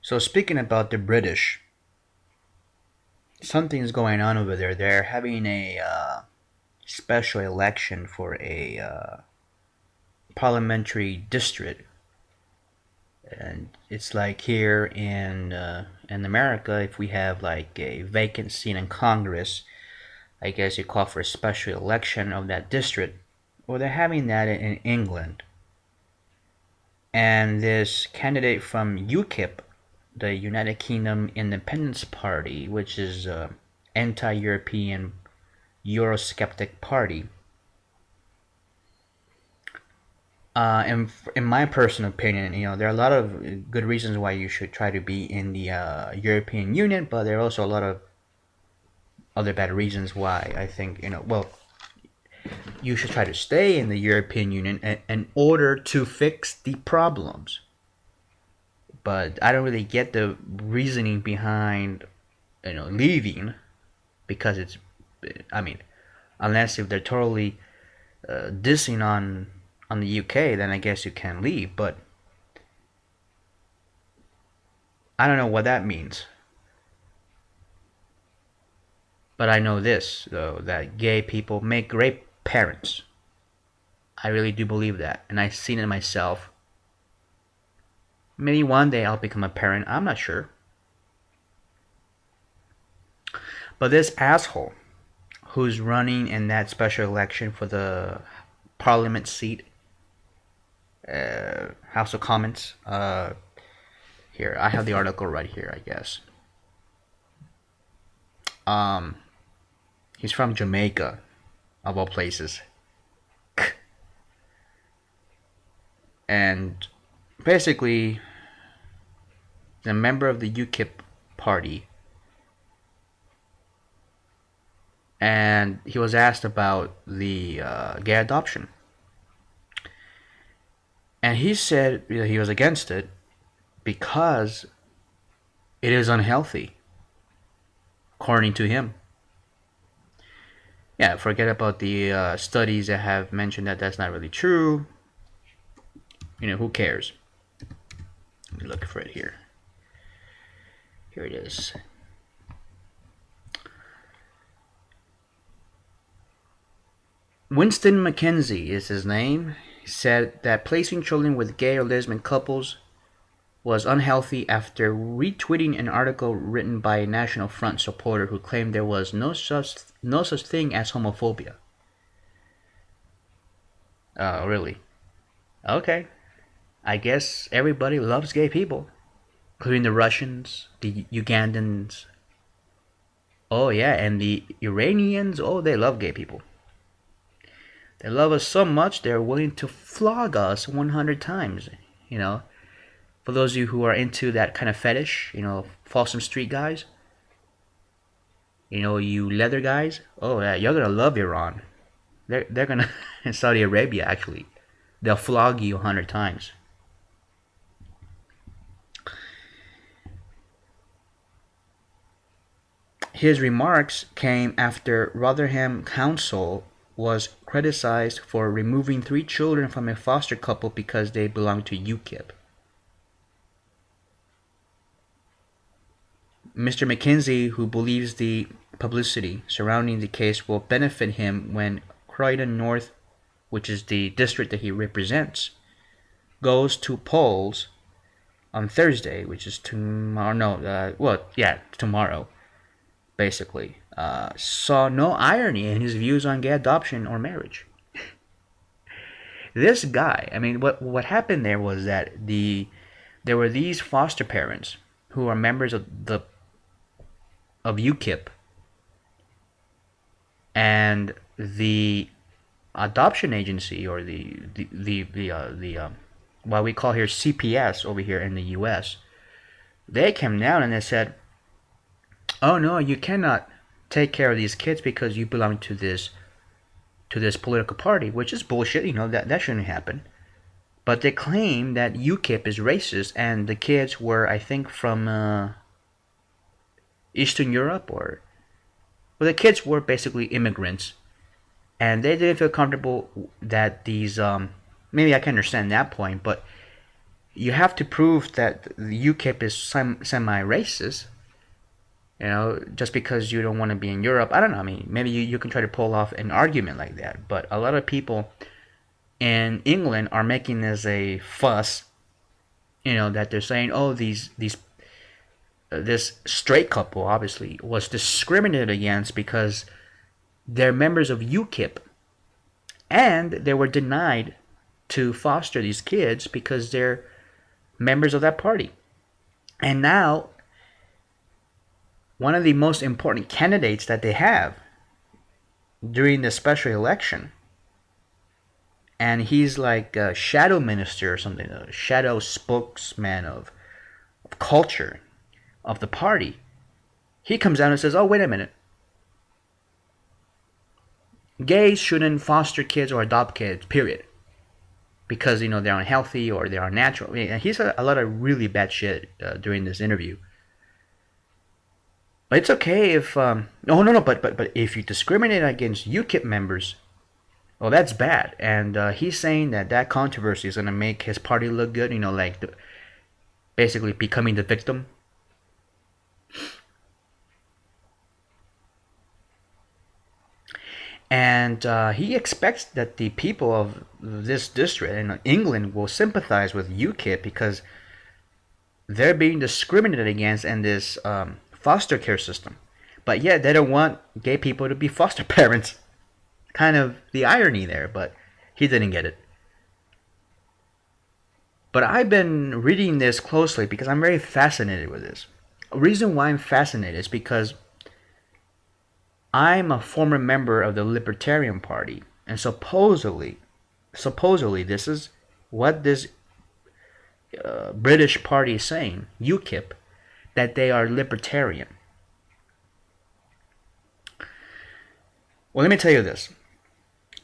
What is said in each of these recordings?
So speaking about the British, something's going on over there. They're having a special election for a parliamentary district, and it's like here in America, if we have like a vacancy in Congress, I guess you call for a special election of that district. Well, they're having that in England, and this candidate from UKIP, the United Kingdom Independence Party, which is a anti-European Eurosceptic party. In my personal opinion, there are a lot of good reasons why you should try to be in the European Union, but there are also a lot of other bad reasons why I think, well, you should try to stay in the European Union in order to fix the problems. But I don't really get the reasoning behind, leaving, because I mean, unless if they're totally dissing on the UK, then I guess you can leave. But I don't know what that means. But I know this, though, that gay people make great parents. I really do believe that. And I've seen it myself. Maybe one day I'll become a parent. I'm not sure. But this asshole who's running in that special election for the parliament seat, House of Commons, here, I have the article right here, I guess. He's from Jamaica, of all places. And basically, he's a member of the UKIP party. And he was asked about the gay adoption. And he said he was against it because it is unhealthy, according to him. Yeah, forget about the studies that have mentioned that that's not really true. Who cares? Let me look for it here. Here it is. Winston McKenzie is his name. He said that placing children with gay or lesbian couples was unhealthy after retweeting an article written by a National Front supporter who claimed there was no such thing as homophobia. Oh, really? Okay. I guess everybody loves gay people, including the Russians, the Ugandans. Oh yeah, and the Iranians. Oh, they love gay people. They love us so much they're willing to flog us 100 times. For those of you who are into that kind of fetish, Folsom Street guys, you leather guys, oh yeah, you're gonna love Iran. They're gonna in Saudi Arabia actually, they'll flog you 100 times. His remarks came after Rotherham Council was criticized for removing 3 children from a foster couple because they belonged to UKIP. Mr. McKenzie, who believes the publicity surrounding the case will benefit him when Croydon North, which is the district that he represents, goes to polls on Thursday, which is tomorrow. Tomorrow, basically, saw no irony in his views on gay adoption or marriage. This guy, I mean, what happened there was that there were these foster parents who are members of UKIP, and the adoption agency, or the what we call here CPS over here in the U.S., they came down and they said, "Oh no, you cannot take care of these kids because you belong to this political party," which is bullshit. That shouldn't happen. But they claim that UKIP is racist, and the kids were, I think, from Eastern Europe, the kids were basically immigrants, and they didn't feel comfortable that these maybe I can understand that point, but you have to prove that the UKIP is semi-racist. You know, just because you don't want to be in Europe, I don't know. I mean, maybe you can try to pull off an argument like that. But a lot of people in England are making this a fuss. You know, that they're saying, oh, these this straight couple obviously was discriminated against because they're members of UKIP, and they were denied to foster these kids because they're members of that party. And now one of the most important candidates that they have during the special election, and he's like a shadow minister or something, a shadow spokesman of culture of the party. He comes out and says, oh, wait a minute. Gays shouldn't foster kids or adopt kids, period. Because, you know, they're unhealthy or they're unnatural. I mean, he said a lot of really bad shit during this interview. But it's okay if but if you discriminate against UKIP members, well, that's bad. And he's saying that controversy is gonna make his party look good. You know, like basically becoming the victim. And he expects that the people of this district in England will sympathize with UKIP because they're being discriminated against in this foster care system. But yet they don't want gay people to be foster parents. Kind of the irony there, but he didn't get it. But I've been reading this closely because I'm very fascinated with this. A reason why I'm fascinated is because I'm a former member of the Libertarian Party, and supposedly this is what this British party is saying, UKIP, that they are libertarian. Well, let me tell you this.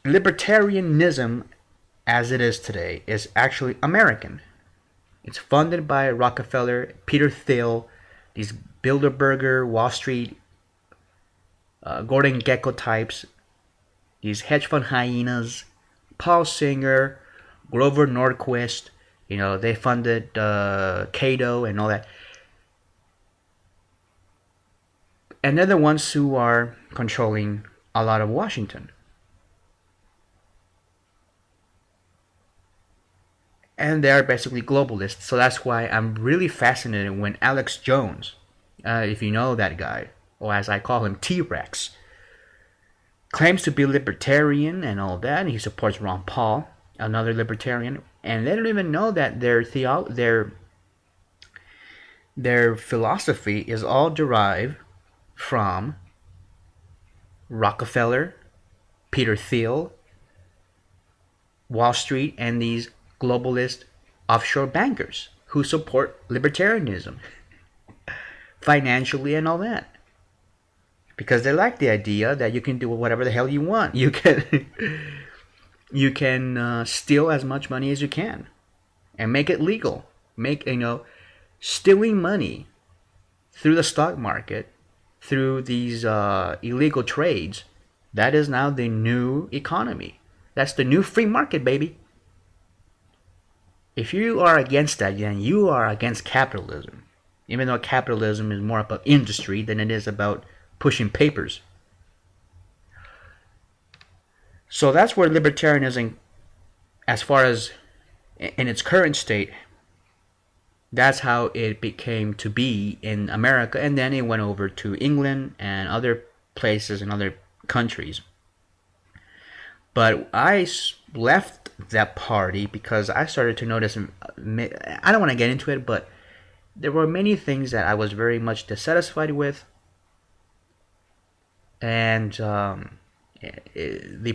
Libertarianism, as it is today, is actually American. It's funded by Rockefeller, Peter Thiel, these Bilderberger, Wall Street, Gordon Gekko types, these hedge fund hyenas, Paul Singer, Grover Norquist. You know, they funded Cato and all that. And they're the ones who are controlling a lot of Washington. And they are basically globalists. So that's why I'm really fascinated when Alex Jones, if you know that guy, or as I call him, T-Rex, claims to be libertarian and all that, and he supports Ron Paul, another libertarian, and they don't even know that their philosophy is all derived from Rockefeller, Peter Thiel, Wall Street, and these globalist offshore bankers who support libertarianism financially and all that. Because they like the idea that you can do whatever the hell you want. You can steal as much money as you can and make it legal. Stealing money through the stock market, through these illegal trades, that is now the new economy. That's the new free market, baby. If you are against that, then you are against capitalism. Even though capitalism is more about industry than it is about pushing papers. So that's where libertarianism, as far as in its current state, that's how it became to be in America, and then it went over to England and other places and other countries. But I left that party because I started to notice, I don't want to get into it, but there were many things that I was very much dissatisfied with. And the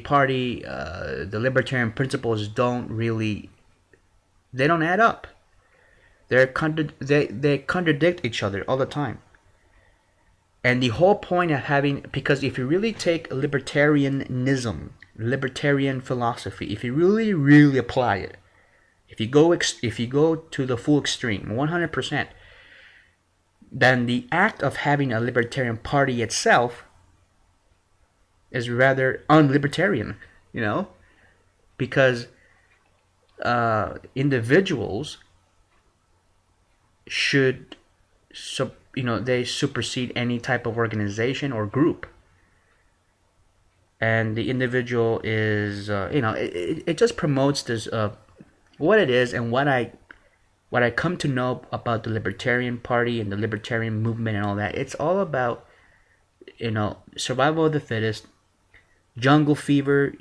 party, the libertarian principles they don't add up. They contradict each other all the time. And the whole point of because if you really take libertarianism, libertarian philosophy, if you really, really apply it, if you go to the full extreme, 100%, then the act of having a libertarian party itself is rather unlibertarian, because individuals should, they supersede any type of organization or group. And the individual is, it just promotes this, what it is, and what I come to know about the Libertarian Party and the Libertarian movement and all that. It's all about, survival of the fittest, jungle fever,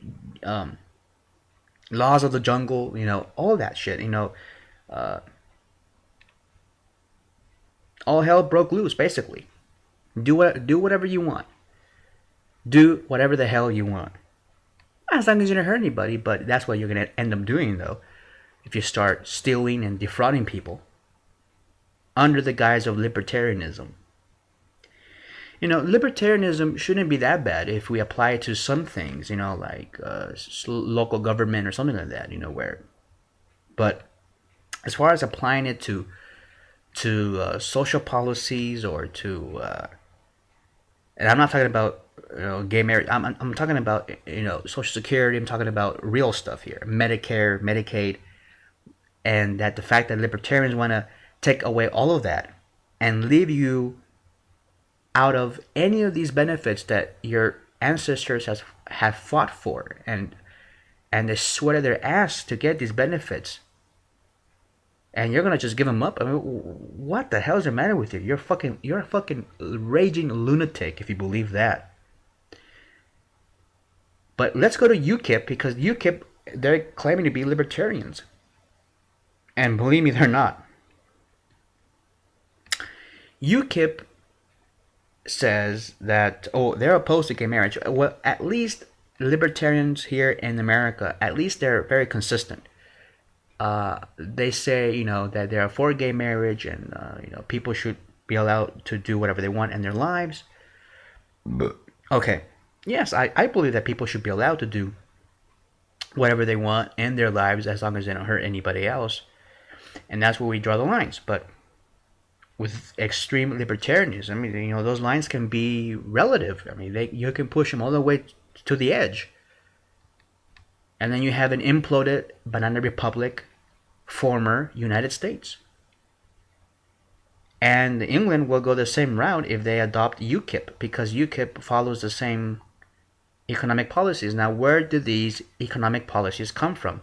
laws of the jungle, all that shit, all hell broke loose, basically. Do whatever you want. Do whatever the hell you want. As long as you don't hurt anybody, but that's what you're going to end up doing, though, if you start stealing and defrauding people under the guise of libertarianism. Libertarianism shouldn't be that bad if we apply it to some things, like local government or something like that, where. But as far as applying it to social policies or to, and I'm not talking about gay marriage. I'm talking about Social Security. I'm talking about real stuff here, Medicare, Medicaid, and that the fact that libertarians want to take away all of that and leave you out of any of these benefits that your ancestors have fought for, and they sweated their ass to get these benefits, and you're gonna just give them up. I mean, what the hell is the matter with you? You're a fucking raging lunatic if you believe that. But let's go to UKIP, because UKIP, they're claiming to be libertarians, and believe me, they're not. UKIP says that, they're opposed to gay marriage. Well, at least libertarians here in America, at least they're very consistent. They say, that they're for gay marriage, and people should be allowed to do whatever they want in their lives. Okay, yes, I believe that people should be allowed to do whatever they want in their lives as long as they don't hurt anybody else, and that's where we draw the lines. But with extreme libertarianism, those lines can be relative. I mean, you can push them all the way to the edge, and then you have an imploded banana republic, former United States. And England will go the same route if they adopt UKIP, because UKIP follows the same economic policies. Now, where do these economic policies come from?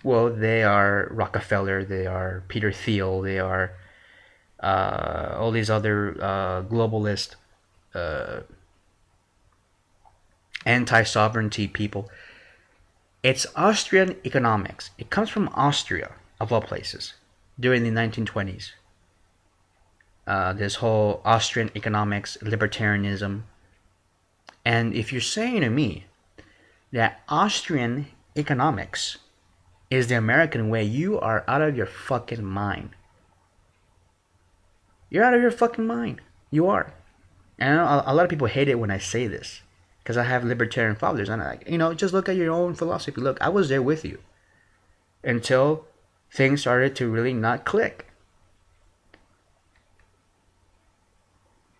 Well, they are Rockefeller, they are Peter Thiel, they are all these other globalist, anti-sovereignty people. It's Austrian economics. It comes from Austria, of all places, during the 1920s. This whole Austrian economics, libertarianism. And if you're saying to me that Austrian economics is the American way, you are out of your fucking mind. You're out of your fucking mind. You are. And a lot of people hate it when I say this, because I have libertarian fathers, and just look at your own philosophy. Look, I was there with you until things started to really not click.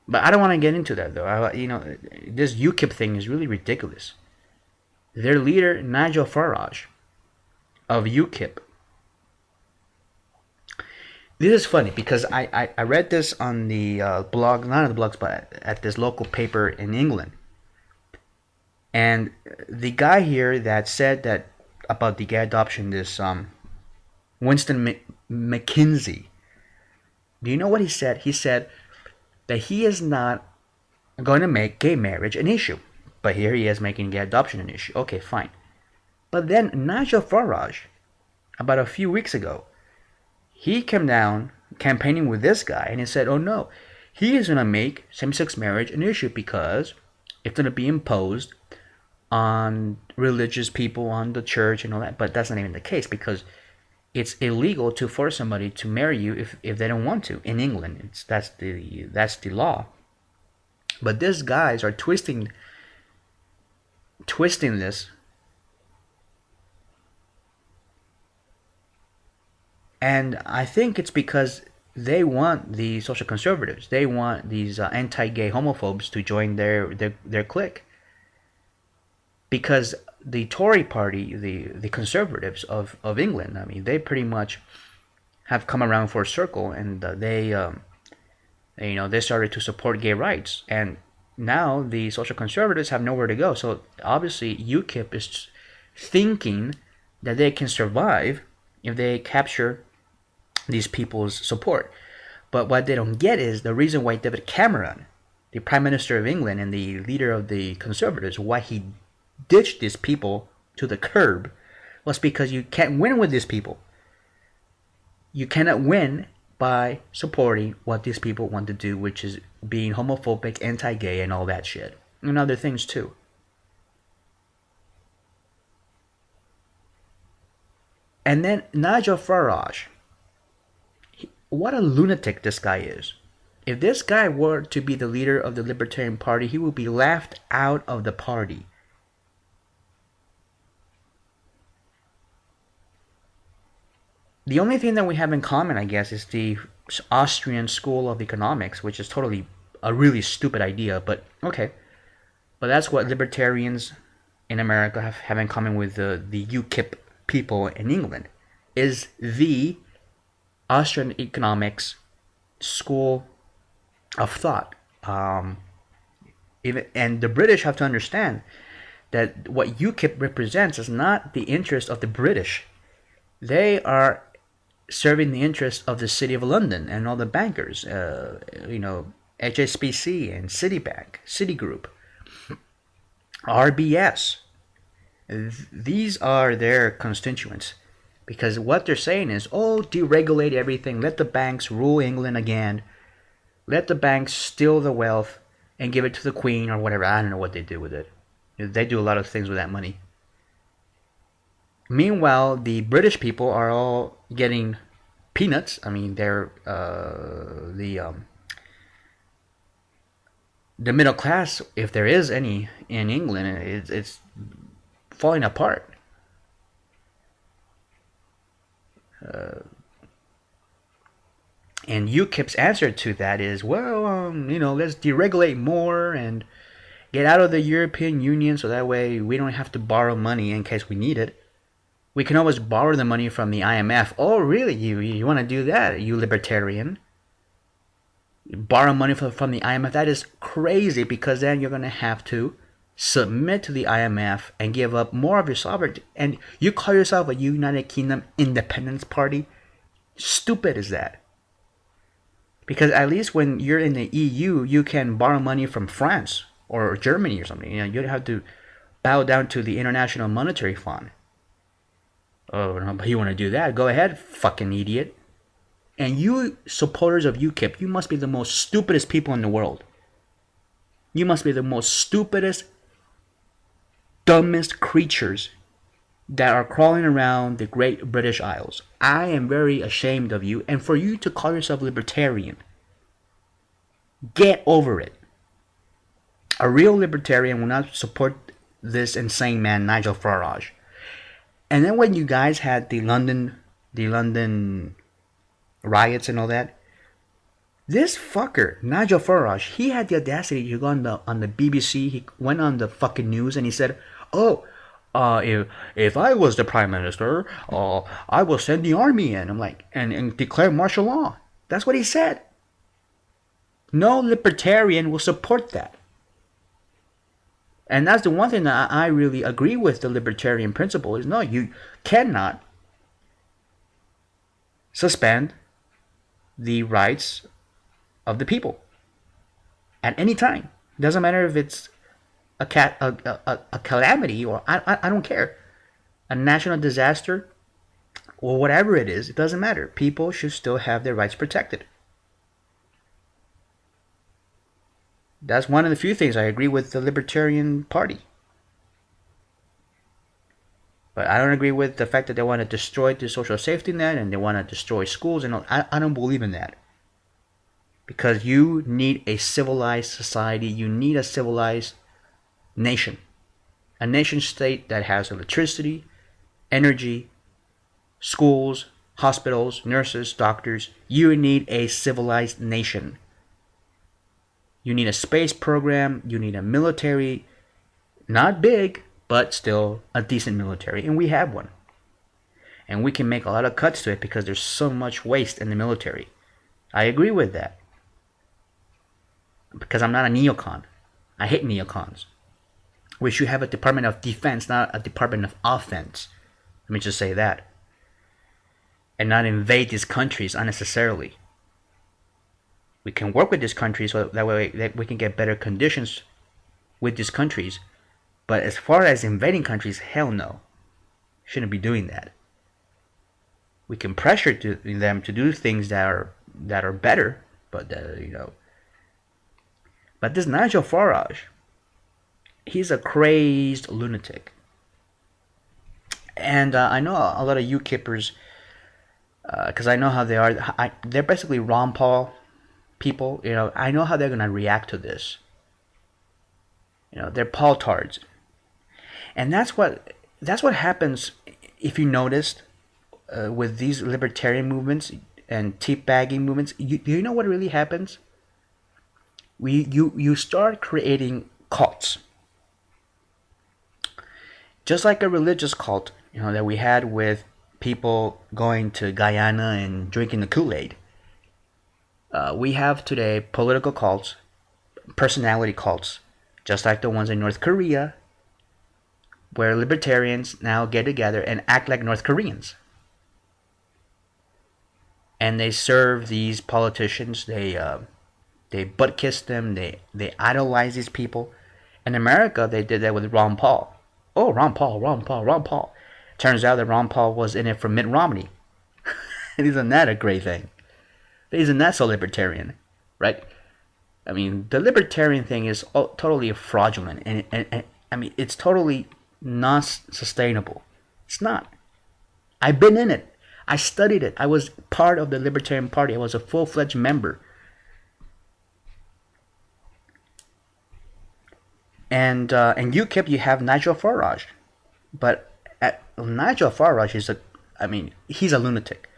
But I don't want to get into that, though. This UKIP thing is really ridiculous. Their leader, Nigel Farage, of UKIP. This is funny because I read this on the blog, not on the blogs, but at this local paper in England. And the guy here that said that about the gay adoption, this Winston McKinsey, do you know what he said? He said that he is not going to make gay marriage an issue. But here he is making gay adoption an issue. Okay, fine. But then Nigel Farage, about a few weeks ago, he came down campaigning with this guy, and he said, oh no, he is going to make same-sex marriage an issue because it's going to be imposed on religious people, on the church and all that. But that's not even the case, because it's illegal to force somebody to marry you if they don't want to in England. That's the law. But these guys are twisting this, and I think it's because they want the social conservatives, they want these anti-gay homophobes to join their clique. Because the Tory party, the conservatives of England, I mean, they pretty much have come around for a circle, and they started to support gay rights, and now the social conservatives have nowhere to go. So obviously UKIP is thinking that they can survive if they capture these people's support. But what they don't get is the reason why David Cameron, the Prime Minister of England and the leader of the Conservatives, why he ditched these people to the curb was because you can't win with these people. You cannot win by supporting what these people want to do, which is being homophobic, anti-gay, and all that shit. And other things too. And then Nigel Farage. What a lunatic this guy is. If this guy were to be the leader of the Libertarian Party, he would be laughed out of the party. The only thing that we have in common, I guess, is the Austrian School of Economics, which is totally a really stupid idea, but okay. But that's what libertarians in America have in common with the UKIP people in England, is the Austrian economics school of thought. And the British have to understand that what UKIP represents is not the interest of the British. They are serving the interest of the City of London and all the bankers, HSBC and Citibank, Citigroup, RBS. These are their constituents. Because what they're saying is, deregulate everything, let the banks rule England again, let the banks steal the wealth and give it to the Queen or whatever. I don't know what they do with it. They do a lot of things with that money. Meanwhile, the British people are all getting peanuts. I mean, they're the middle class, if there is any in England, it's falling apart. And UKIP's answer to that is, let's deregulate more and get out of the European Union so that way we don't have to borrow money in case we need it. We can always borrow the money from the IMF. Oh, really? You want to do that, you libertarian? Borrow money from the IMF? That is crazy, because then you're going to have to submit to the IMF and give up more of your sovereignty. And you call yourself a United Kingdom Independence Party? Stupid is that? Because at least when you're in the EU, you can borrow money from France or Germany or something. You don't have to bow down to the International Monetary Fund. Oh, no, but you want to do that? Go ahead, fucking idiot. And you supporters of UKIP, you must be the most stupidest people in the world. You must be the most stupidest, dumbest creatures that are crawling around the Great British Isles. I am very ashamed of you, and for you to call yourself libertarian, get over it. A real libertarian will not support this insane man, Nigel Farage. And then when you guys had the London riots and all that, this fucker, Nigel Farage, he had the audacity to go on the BBC. He went on the fucking news and he said, if I was the Prime Minister, I will send the army in. I'm like, and declare martial law. That's what he said. No libertarian will support that. And that's the one thing that I really agree with the libertarian principle is, no, you cannot suspend the rights of the people at any time. Doesn't matter if it's a calamity or I don't care, a national disaster or whatever it is. It doesn't matter. People should still have their rights protected. That's one of the few things I agree with the Libertarian Party. But I don't agree with the fact that they want to destroy the social safety net and they want to destroy schools. And I don't believe in that. Because you need a civilized society. You need a civilized nation. A nation state that has electricity, energy, schools, hospitals, nurses, doctors. You need a civilized nation. You need a space program. You need a military. Not big, but still a decent military. And we have one. And we can make a lot of cuts to it because there's so much waste in the military. I agree with that. Because I'm not a neocon. I hate neocons. We should have a Department of Defense, not a Department of Offense. Let me just say that. And not invade these countries unnecessarily. We can work with these countries so that way we can get better conditions with these countries. But as far as invading countries, hell no. Shouldn't be doing that. We can pressure them to do things that are better, but But this Nigel Farage, he's a crazed lunatic, and I know a lot of UKIPers, because I know how they are. They're basically Ron Paul people. I know how they're gonna react to this. They're Paul-tards, and that's what happens if you noticed with these libertarian movements and teabagging movements. Do you know what really happens? You start creating cults, just like a religious cult, that we had with people going to Guyana and drinking the Kool-Aid. We have today political cults, personality cults, just like the ones in North Korea, where libertarians now get together and act like North Koreans. And they serve these politicians. They butt kiss them. They idolize these people. In America, they did that with Ron Paul. Oh, Ron Paul. Turns out that Ron Paul was in it for Mitt Romney. Isn't that a great thing? Isn't that so libertarian, right? I mean, the libertarian thing is totally fraudulent, and I mean, it's totally not sustainable. It's not. I've been in it. I studied it. I was part of the Libertarian Party. I was a full-fledged member. And UKIP, you have Nigel Farage, but Nigel Farage he's a lunatic.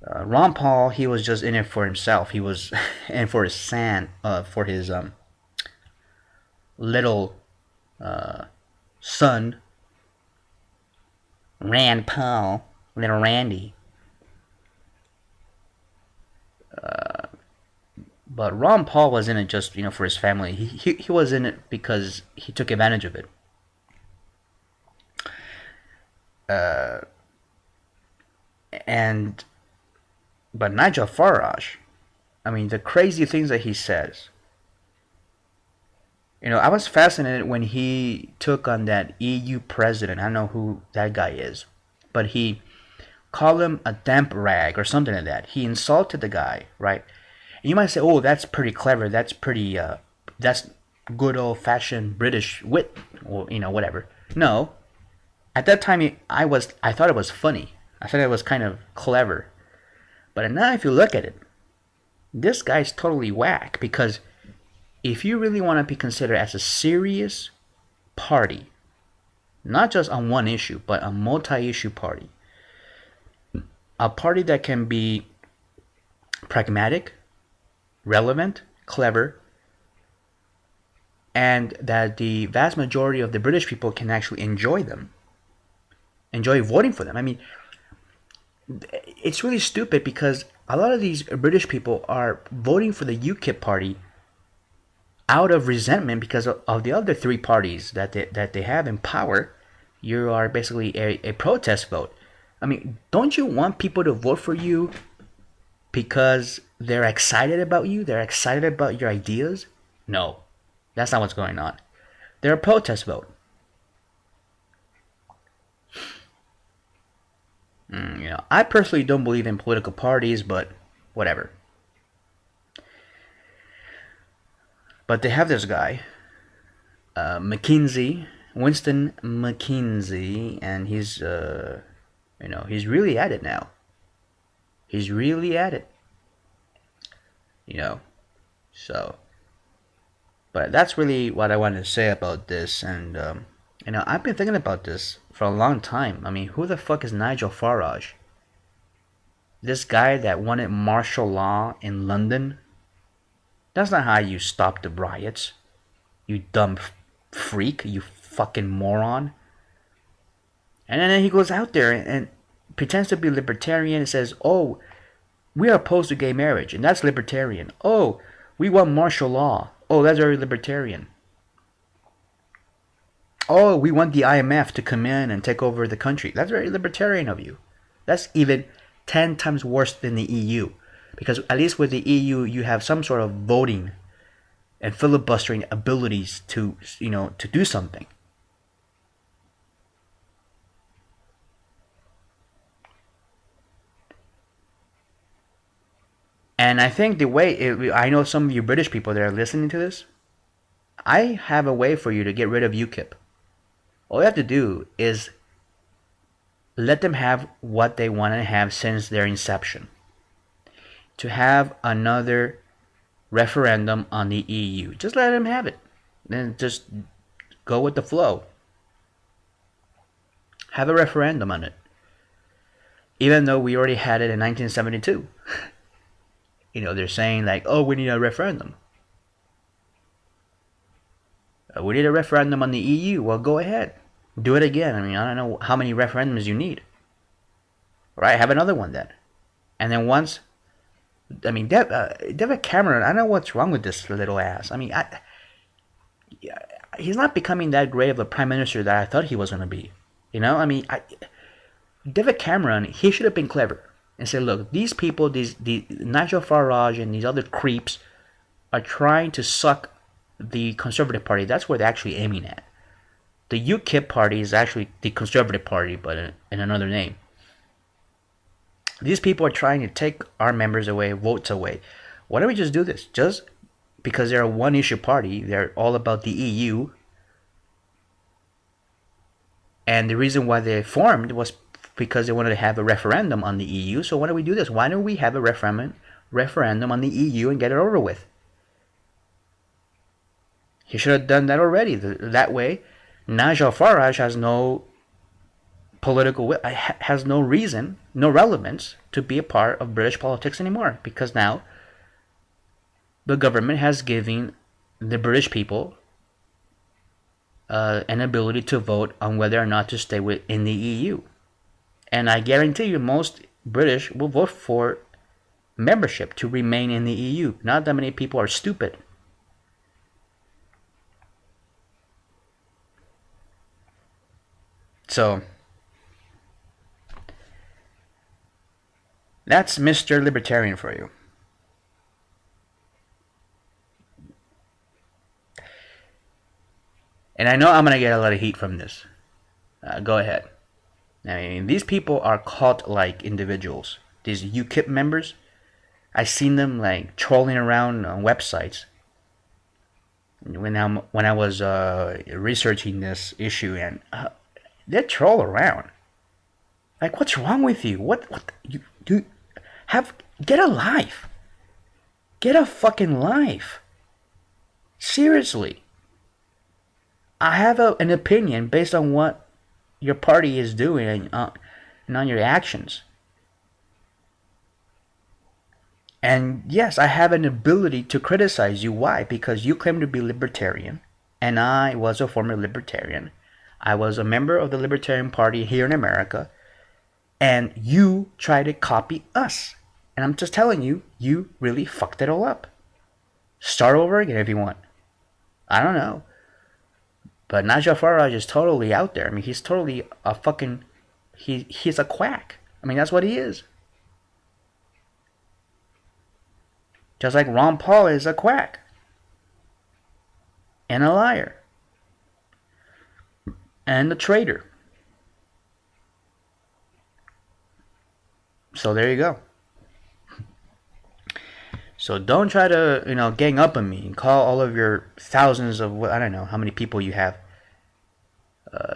Ron Paul, he was just in it for himself. He was in for his for his little son, Rand Paul, little Randy. But Ron Paul was in it just for his family. He was in it because he took advantage of it. But Nigel Farage, I mean, the crazy things that he says. I was fascinated when he took on that EU president. I don't know who that guy is, but he called him a damp rag or something like that. He insulted the guy, right? And you might say, "Oh, that's pretty clever. That's pretty. That's good old-fashioned British wit, or whatever." No, at that time, I thought it was funny. I thought it was kind of clever. But now, if you look at it, this guy's totally whack, because if you really want to be considered as a serious party, not just on one issue, but a multi-issue party, a party that can be pragmatic, relevant, clever, and that the vast majority of the British people can actually enjoy voting for them. I mean, it's really stupid because a lot of these British people are voting for the UKIP party out of resentment because of the other three parties that they have in power. You are basically a protest vote. I mean, don't you want people to vote for you because they're excited about you? They're excited about your ideas? No, that's not what's going on. They're a protest vote. I personally don't believe in political parties, but whatever. But they have this guy, Winston McKinsey, and he's really at it now. He's really at it. So. But that's really what I wanted to say about this, and I've been thinking about this for a long time. I mean, who the fuck is Nigel Farage? This guy that wanted martial law in London? That's not how you stop the riots. You dumb freak, you fucking moron. And then he goes out there and pretends to be libertarian and says, oh, we are opposed to gay marriage, and that's libertarian. Oh, we want martial law. Oh, that's very libertarian. Oh, we want the IMF to come in and take over the country. That's very libertarian of you. That's even 10 times worse than the EU. Because at least with the EU, you have some sort of voting and filibustering abilities to, to do something. And I think the way, I know some of you British people that are listening to this, I have a way for you to get rid of UKIP. All you have to do is let them have what they want to have since their inception. To have another referendum on the EU. Just let them have it. Then just go with the flow. Have a referendum on it. Even though we already had it in 1972. They're saying like, oh, we need a referendum. We need a referendum on the EU. Well, go ahead. Do it again. I don't know how many referendums you need. Right? Have another one then. And then once... David Cameron, I don't know what's wrong with this little ass. He's not becoming that great of a prime minister that I thought he was going to be. David Cameron, he should have been clever and said, look, these people, the Nigel Farage and these other creeps are trying to suck the Conservative Party. That's where they're actually aiming at. The UKIP party is actually the Conservative Party, but in another name. These people are trying to take our members away, votes away. Why don't we just do this? Just because they're a one-issue party, they're all about the EU. And the reason why they formed was because they wanted to have a referendum on the EU. So why don't we do this? Why don't we have a referendum on the EU and get it over with? He should have done that already. That way, Nigel Farage has no has no reason, no relevance to be a part of British politics anymore, because now the government has given the British people an ability to vote on whether or not to stay in the EU. And I guarantee you most British will vote for membership to remain in the EU. Not that many people are stupid. So that's Mr. Libertarian for you. And I know I'm going to get a lot of heat from this. Go ahead. These people are cult-like individuals. These UKIP members, I've seen them like trolling around on websites. When I was researching this issue, and they troll around. Like, what's wrong with you? What you get a life. Get a fucking life. Seriously. I have an opinion based on what your party is doing and on your actions. And yes, I have an ability to criticize you. Why? Because you claim to be libertarian, and I was a former libertarian. I was a member of the Libertarian Party here in America, and you try to copy us. And I'm just telling you, you really fucked it all up. Start over again if you want. I don't know. But Nigel Farage is totally out there. He's totally a fucking... He's a quack. That's what he is. Just like Ron Paul is a quack. And a liar. And a traitor. So there you go. So don't try to, gang up on me and call all of your thousands of, I don't know how many people you have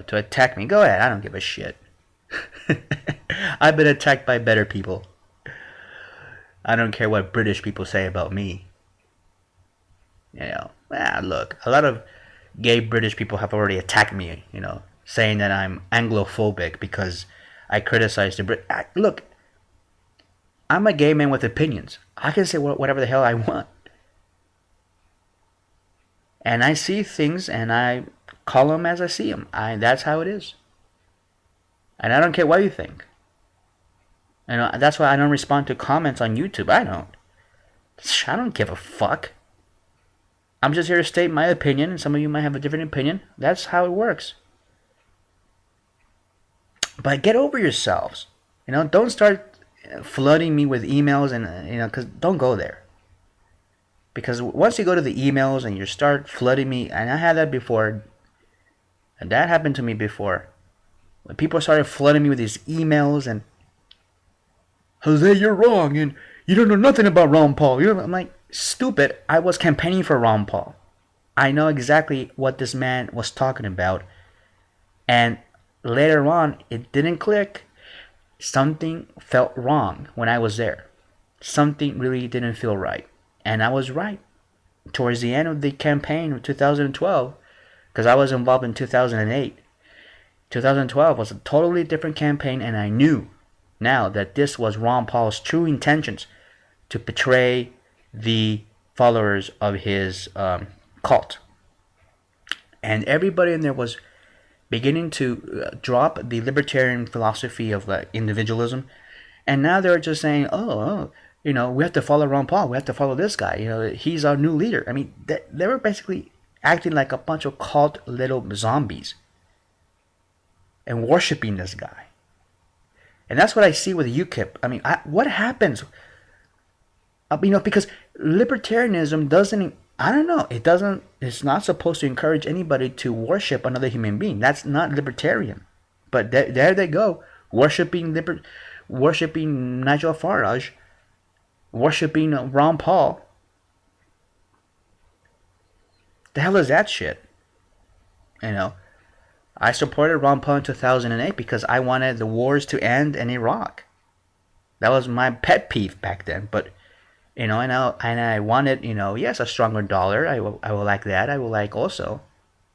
to attack me. Go ahead. I don't give a shit. I've been attacked by better people. I don't care what British people say about me. Look, a lot of gay British people have already attacked me, saying that I'm Anglophobic because I criticize the Brit. Look, I'm a gay man with opinions. I can say whatever the hell I want. And I see things and I call them as I see them. That's how it is. And I don't care what you think. And that's why I don't respond to comments on YouTube. I don't give a fuck. I'm just here to state my opinion, and some of you might have a different opinion. That's how it works. But get over yourselves. Don't start flooding me with emails, and because don't go there. Because once you go to the emails and you start flooding me, and I had that before, and that happened to me before, when people started flooding me with these emails and, Jose, you're wrong, and you don't know nothing about Ron Paul. I'm like, stupid. I was campaigning for Ron Paul. I know exactly what this man was talking about. And later on, it didn't click. Something felt wrong when I was there. Something really didn't feel right. And I was right. Towards the end of the campaign of 2012, because I was involved in 2008. 2012 was a totally different campaign, and I knew now that this was Ron Paul's true intentions to betray the followers of his cult. And everybody in there was beginning to drop the libertarian philosophy of individualism. And now they're just saying, we have to follow Ron Paul. We have to follow this guy. He's our new leader. I mean, they were basically acting like a bunch of cult little zombies and worshiping this guy. And that's what I see with UKIP. I mean, what happens? Because libertarianism doesn't, I don't know, it's not supposed to encourage anybody to worship another human being. That's not libertarian. But there they go, worshiping Nigel Farage, worshiping Ron Paul. The hell is that shit? I supported Ron Paul in 2008 because I wanted the wars to end in Iraq. That was my pet peeve back then. But, and I wanted, yes, a stronger dollar. I will like that. I will like also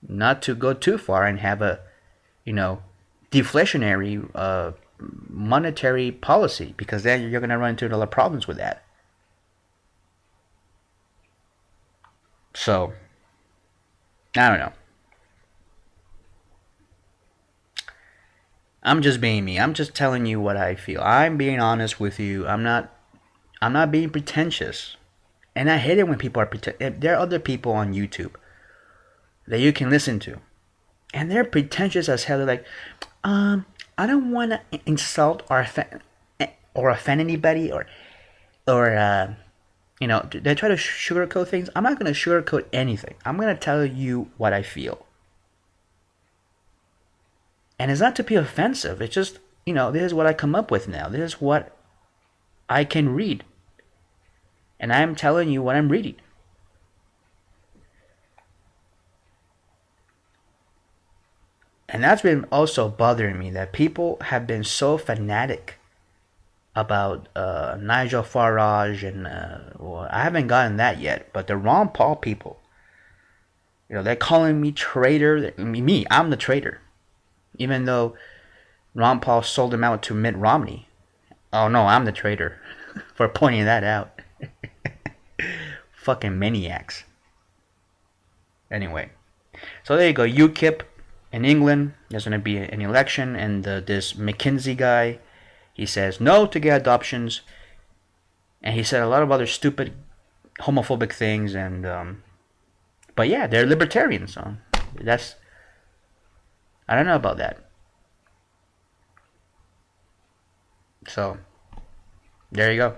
not to go too far and have a, deflationary monetary policy, because then you're going to run into a lot of problems with that. So, I don't know. I'm just being me. I'm just telling you what I feel. I'm being honest with you. I'm not being pretentious. And I hate it when people are pretentious. There are other people on YouTube that you can listen to, and they're pretentious as hell. They're like, I don't want to insult or offend anybody, or they try to sugarcoat things. I'm not going to sugarcoat anything. I'm going to tell you what I feel. And it's not to be offensive. It's just, this is what I come up with now. This is what I can read. And I'm telling you what I'm reading. And that's been also bothering me, that people have been so fanatic about Nigel Farage and, I haven't gotten that yet, but the Ron Paul people, they're calling me traitor. I'm the traitor. Even though Ron Paul sold him out to Mitt Romney. Oh no, I'm the traitor for pointing that out. Fucking maniacs. Anyway, so there you go. UKIP in England. There's going to be an election, and this McKinsey guy, he says no to gay adoptions, and he said a lot of other stupid homophobic things. And but yeah, they're libertarians. So I don't know about that. So, there you go.